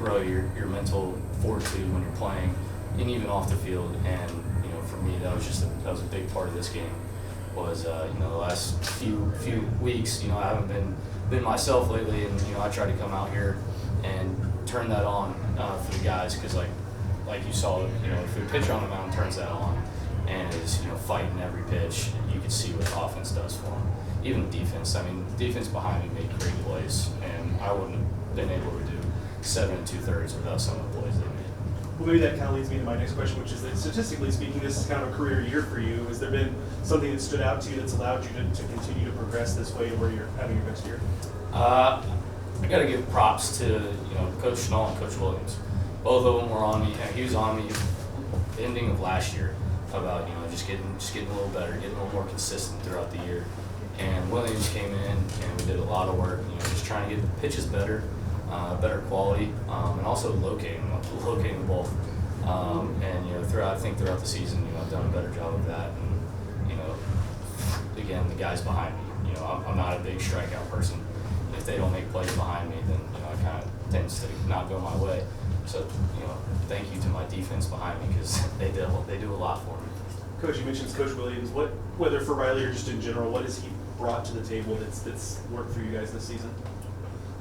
grow your mental fortitude when you're playing, and even off the field. And for me, that was a big part of this game. Was the last few weeks, I haven't been myself lately, and I tried to come out here and turn that on for the guys, because like you saw, if a pitcher on the mound turns that on and is fighting every pitch, you can see what the offense does for them. Even the defense. I mean, defense behind me made great plays, and I wouldn't have been able to do 7 2/3 without some of the plays they made. Well, maybe that kind of leads me to my next question, which is that statistically speaking, this is kind of a career year for you. Has there been something that stood out to you that's allowed you to continue to progress this way where you're having your best year? I got to give props to Coach Schnall and Coach Williams. Both of them were on me. He was on me ending of last year about just getting a little better, getting a little more consistent throughout the year. And Williams came in and we did a lot of work, just trying to get the pitches better, better quality, and also locating the ball. And throughout the season, I've done a better job of that. And again, the guys behind me, I'm not a big strikeout person. If they don't make plays behind me, then it kind of tends to not go my way. So thank you to my defense behind me, because they do a lot for me. Coach, you mentioned Coach Williams. Whether for Riley or just in general, what has he brought to the table that's worked for you guys this season?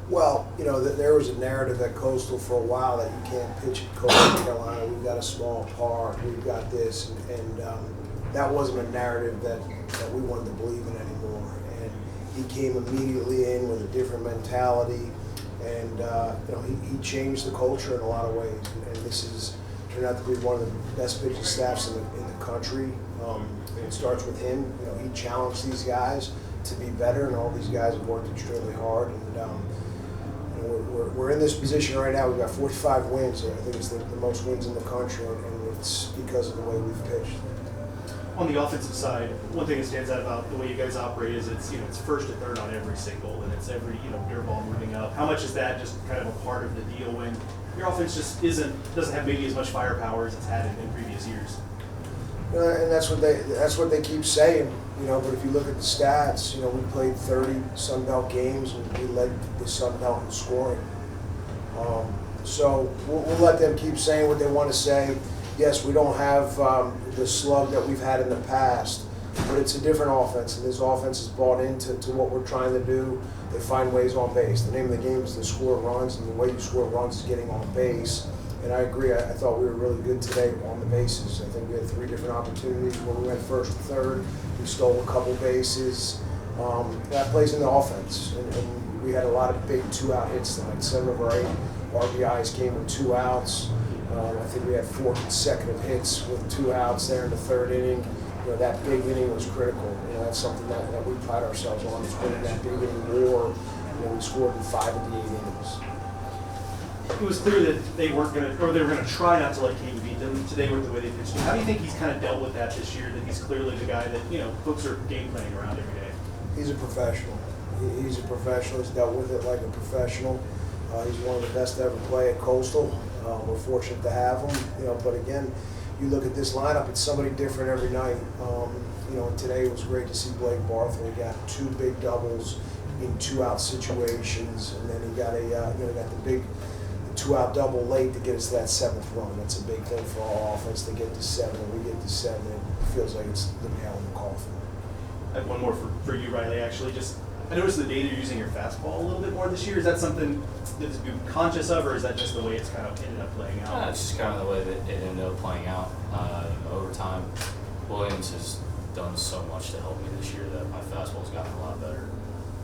Well, there was a narrative at Coastal for a while that you can't pitch at Coastal Carolina. We've got a small park. We've got this, and that wasn't a narrative that we wanted to believe in anymore. And he came immediately in with a different mentality, and he changed the culture in a lot of ways. And this is turned out to be one of the best pitching staffs in the country. It starts with him. He challenged these guys to be better, and all these guys have worked extremely hard. And we're in this position right now. We've got 45 wins. I think it's the most wins in the country, and it's because of the way we've pitched. On the offensive side, one thing that stands out about the way you guys operate is it's first to third on every single, and it's every dirt ball moving up. How much is that just kind of a part of the deal when your offense just doesn't have maybe as much firepower as it's had in previous years? And that's what they keep saying, But if you look at the stats, we played 30 Sun Belt games and we led the Sun Belt in scoring. So we'll let them keep saying what they want to say. Yes, we don't have the slug that we've had in the past, but it's a different offense, and this offense is bought into what we're trying to do. They find ways on base. The name of the game is to score runs, and the way you score runs is getting on base. And I agree, I thought we were really good today on the bases. I think we had 3 different opportunities where we went first and third. We stole a couple bases. That plays in the offense. And we had a lot of big 2-out hits tonight. 7 of our 8 RBIs came with 2 outs. I think we had 4 consecutive hits with 2 outs there in the 3rd inning. That big inning was critical. That's something that we pride ourselves on, is winning that big inning war. We scored in 5 of the 8 innings. It was clear that they were going to try not to let King beat them today with the way they pitched. How do you think he's kind of dealt with that this year? That he's clearly the guy that folks are game planning around every day. He's a professional. He's a professional. He's dealt with it like a professional. He's one of the best to ever play at Coastal. We're fortunate to have him. But again, you look at this lineup; it's somebody different every night. Today it was great to see Blake Barthel. He got 2 big doubles in 2-out situations, and then he got got the big 2-out double late to get us to that 7th run. That's a big thing for our offense to get to 7. When we get to 7, it feels like it's the nail in the coffin. I have one more for you, Riley. Actually, I noticed the day you're using your fastball a little bit more this year. Is that something that you're conscious of, or is that just the way it's kind of ended up playing out? It's just kind of the way that it ended up playing out. Over time, Williams has done so much to help me this year that my fastball's gotten a lot better.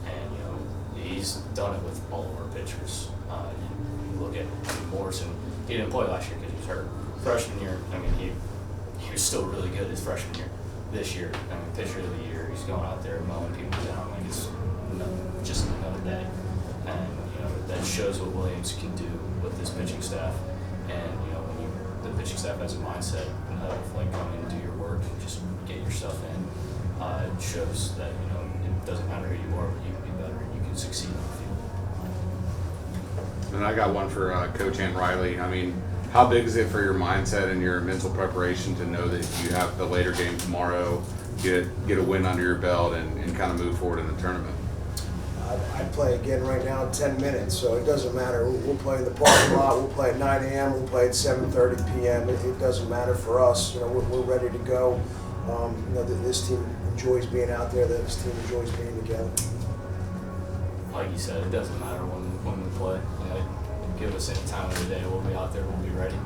And he's done it with all of our pitchers. You look at Morrison. He didn't play last year because he was hurt. Freshman year, he was still really good his freshman year. This year, pitcher of the year, he's going out there mowing people down like it's just another day. And that shows what Williams can do with this pitching staff. And when the pitching staff has a mindset of like come in and do your work, just get your stuff in. It shows that it doesn't matter who you are, but you can be better and you can succeed on the field. And I got one for Coach Ann Riley. How big is it for your mindset and your mental preparation to know that you have the later game tomorrow, get a win under your belt, and kind of move forward in the tournament? I'd play again right now in 10 minutes, so it doesn't matter. We'll play in the parking lot, we'll play at 9 a.m., we'll play at 7:30 p.m. It doesn't matter for us. You know, we're ready to go. You know, this team enjoys being out there, this team enjoys being together. Like you said, it doesn't matter when we play. You know, give us any time of the day, we'll be out there, we'll be ready.